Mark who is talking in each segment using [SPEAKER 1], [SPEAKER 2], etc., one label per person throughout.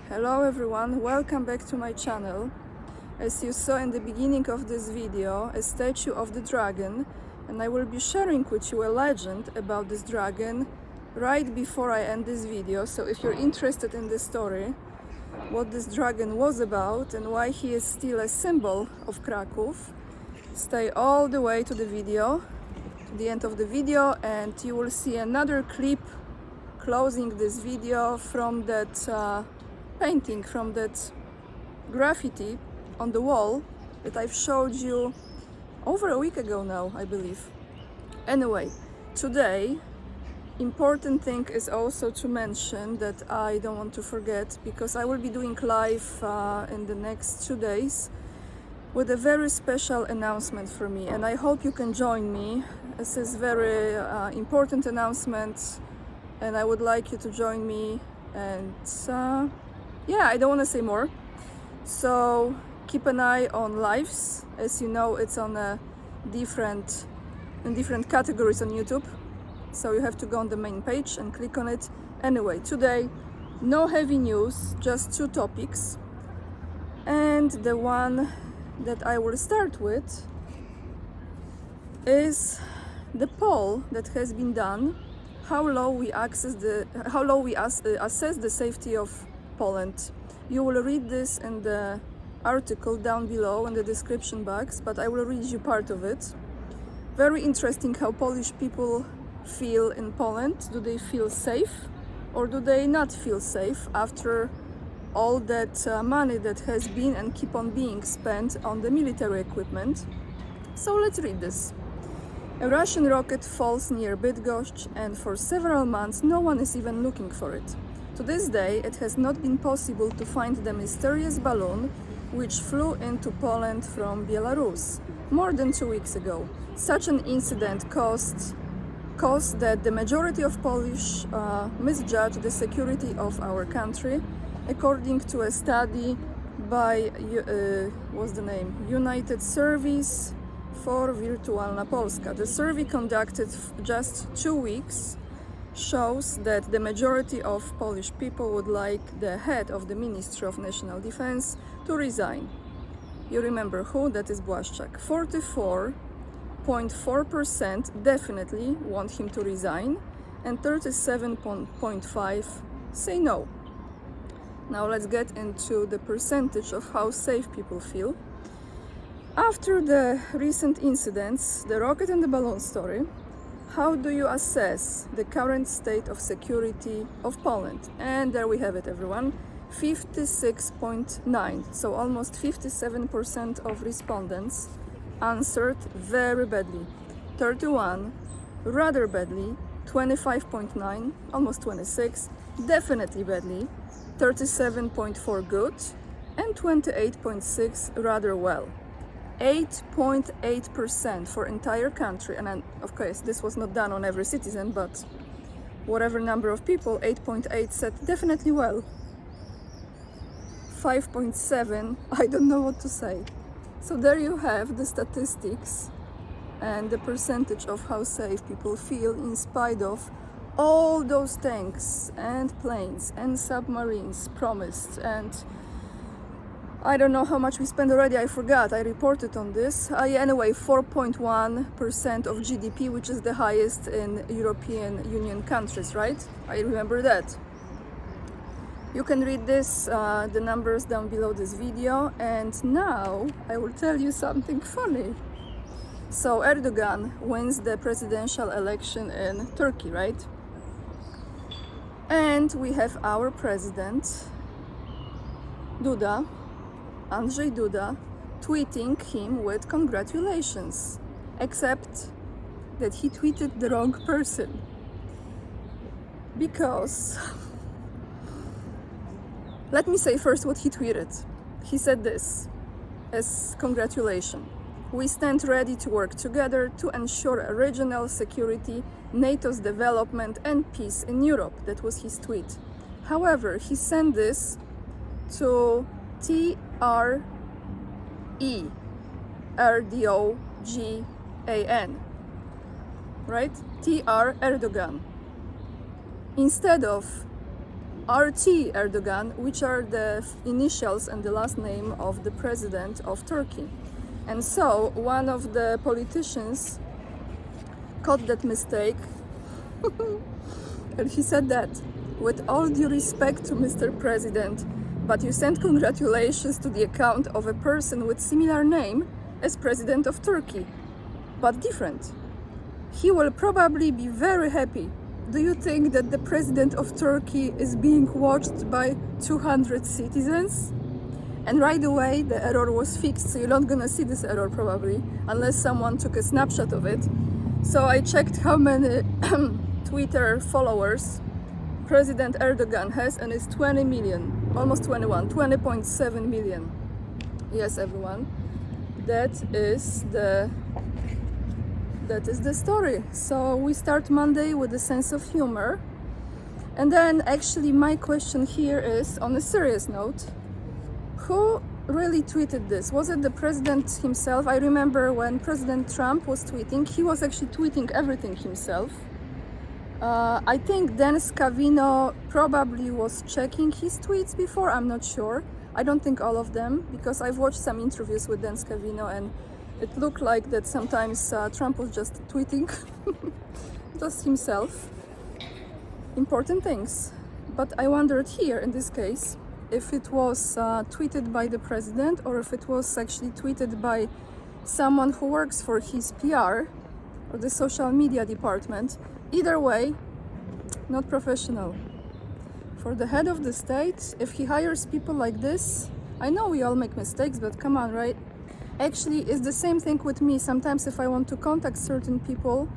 [SPEAKER 1] Hello everyone, welcome back to my channel. As you saw in the beginning of this video, a statue of the dragon, and I will be sharing with you a legend about this dragon right before I end this video. So if you're interested in the story, what this dragon was about and why he is still a symbol of Kraków, stay all the way to the video, to the end of the video, and you will see another clip closing this video from that painting, from that graffiti on the wall that I've showed you over a week ago now, I believe. Anyway, today, important thing is also to mention that I don't want to forget, because I will be doing live in the next 2 days with a very special announcement for me, and I hope you can join me. This is very important announcement, and I would like you to join me. And yeah, I don't want to say more. So keep an eye on lives. As you know, it's on different categories on YouTube. So you have to go on the main page and click on it. Anyway, today, no heavy news, just 2 topics. And the one that I will start with is the poll that has been done. How low we assess the safety of Poland. You will read this in the article down below in the description box, but I will read you part of it. Very interesting how Polish people feel in Poland. Do they feel safe or do they not feel safe after all that money that has been and keep on being spent on the military equipment? So let's read this. A Russian rocket falls near Bydgoszcz, and for several months no one is even looking for it. To this day, it has not been possible to find the mysterious balloon which flew into Poland from Belarus more than 2 weeks ago. Such an incident caused that the majority of Polish misjudge the security of our country, according to a study by United Service for Wirtualna Polska. The survey conducted just 2 weeks shows that the majority of Polish people would like the head of the Ministry of National Defense to resign. You remember who? That is Błaszczak. 44.4% definitely want him to resign, and 37.5% say no. Now let's get into the percentage of how safe people feel. After the recent incidents, the rocket and the balloon story, how do you assess the current state of security of Poland? And there we have it, everyone. 56.9, so almost 57% of respondents answered very badly. 31, rather badly. 25.9, almost 26, definitely badly. 37.4, good. And 28.6, rather well. 8.8% for entire country, and of course this was not done on every citizen, but whatever number of people, 8.8 said definitely well. 5.7, I don't know what to say. So there you have the statistics and the percentage of how safe people feel in spite of all those tanks and planes and submarines promised, and I don't know how much we spent already, I forgot, I reported on this. Anyway, 4.1% of GDP, which is the highest in European Union countries, right? I remember that. You can read this, the numbers down below this video, and now I will tell you something funny. So Erdogan wins the presidential election in Turkey, right? And we have our president, Andrzej Duda, tweeting him with congratulations, except that he tweeted the wrong person. Because, let me say first what he tweeted. He said this as congratulation. We stand ready to work together to ensure regional security, NATO's development and peace in Europe. That was his tweet. However, he sent this to TRERDOGAN, right? TR Erdogan. Instead of RT Erdogan, which are the initials and the last name of the president of Turkey. And so one of the politicians caught that mistake and he said that, with all due respect to Mr. President, but you sent congratulations to the account of a person with similar name as President of Turkey, but different. He will probably be very happy. Do you think that the President of Turkey is being watched by 200 citizens? And right away the error was fixed, so you're not gonna see this error probably, unless someone took a snapshot of it. So I checked how many Twitter followers President Erdogan has, and it's 20 million, almost 21, 20.7 million. Yes, everyone, that is the story. So we start Monday with a sense of humor, and then actually my question here is, on a serious note, who really tweeted this? Was it the president himself? I remember when President Trump was tweeting, he was actually tweeting everything himself. I think Dan Scavino probably was checking his tweets before, I'm not sure. I don't think all of them, because I've watched some interviews with Dan Scavino and it looked like that sometimes Trump was just tweeting just himself important things. But I wondered here in this case if it was tweeted by the president or if it was actually tweeted by someone who works for his PR or the social media department. Either way, not professional. For the head of the state, if he hires people like this, I know we all make mistakes, but come on, right? Actually, it's the same thing with me. Sometimes if I want to contact certain people,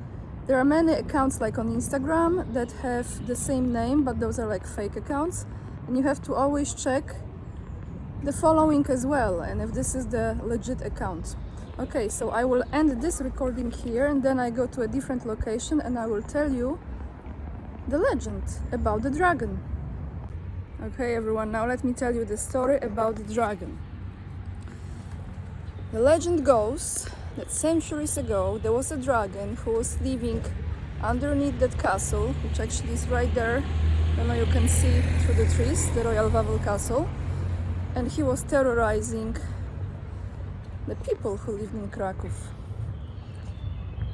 [SPEAKER 1] there are many accounts like on Instagram that have the same name, but those are like fake accounts. And you have to always check the following as well, and if this is the legit account. Okay, so I will end this recording here and then I go to a different location and I will tell you the legend about the dragon. Okay, everyone, now let me tell you the story about the dragon. The legend goes that centuries ago there was a dragon who was living underneath that castle, which actually is right there. I don't know, you can see through the trees, the Royal Wawel Castle. And he was terrorizing the people who lived in Kraków.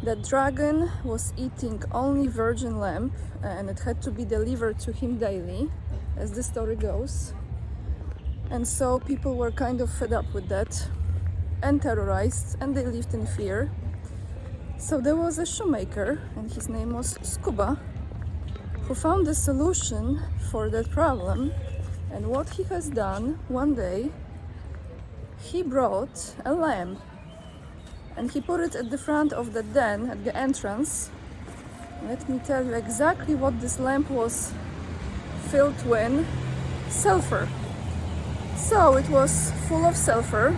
[SPEAKER 1] That dragon was eating only virgin lamb and it had to be delivered to him daily, as the story goes. And so people were kind of fed up with that and terrorized, and they lived in fear. So there was a shoemaker, and his name was Skuba, who found a solution for that problem. And what he has done one day, he brought a lamp and he put it at the front of the den, at the entrance. Let me tell you exactly what this lamp was filled with: sulfur. So it was full of sulfur,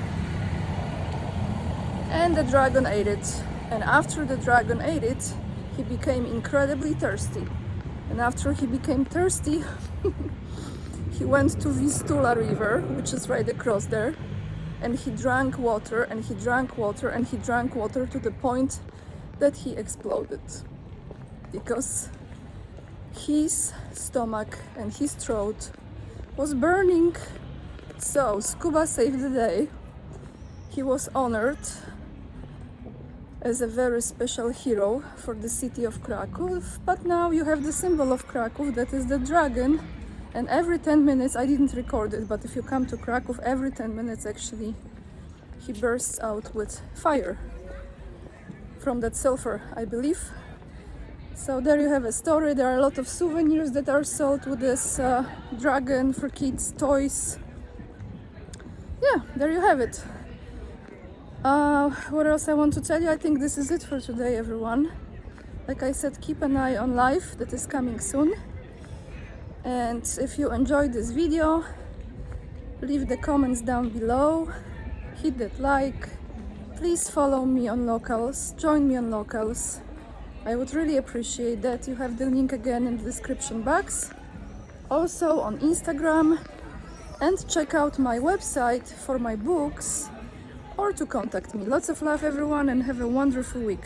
[SPEAKER 1] and the dragon ate it. And after the dragon ate it, he became incredibly thirsty. And after he became thirsty, he went to Vistula River, which is right across there, and he drank water, and he drank water, and he drank water to the point that he exploded. Because his stomach and his throat was burning. So Skuba saved the day. He was honored as a very special hero for the city of Kraków. But now you have the symbol of Kraków, that is the dragon. And every 10 minutes, I didn't record it, but if you come to Kraków, every 10 minutes actually he bursts out with fire from that sulfur, I believe. So there you have a story. There are a lot of souvenirs that are sold with this dragon for kids, toys. Yeah, there you have it. What else I want to tell you? I think this is it for today, everyone. Like I said, keep an eye on live that is coming soon. And if you enjoyed this video, leave the comments down below, hit that like, please follow me on Locals, join me on Locals. I would really appreciate that. You have the link again in the description box, also on Instagram, and check out my website for my books or to contact me. Lots of love, everyone, and have a wonderful week.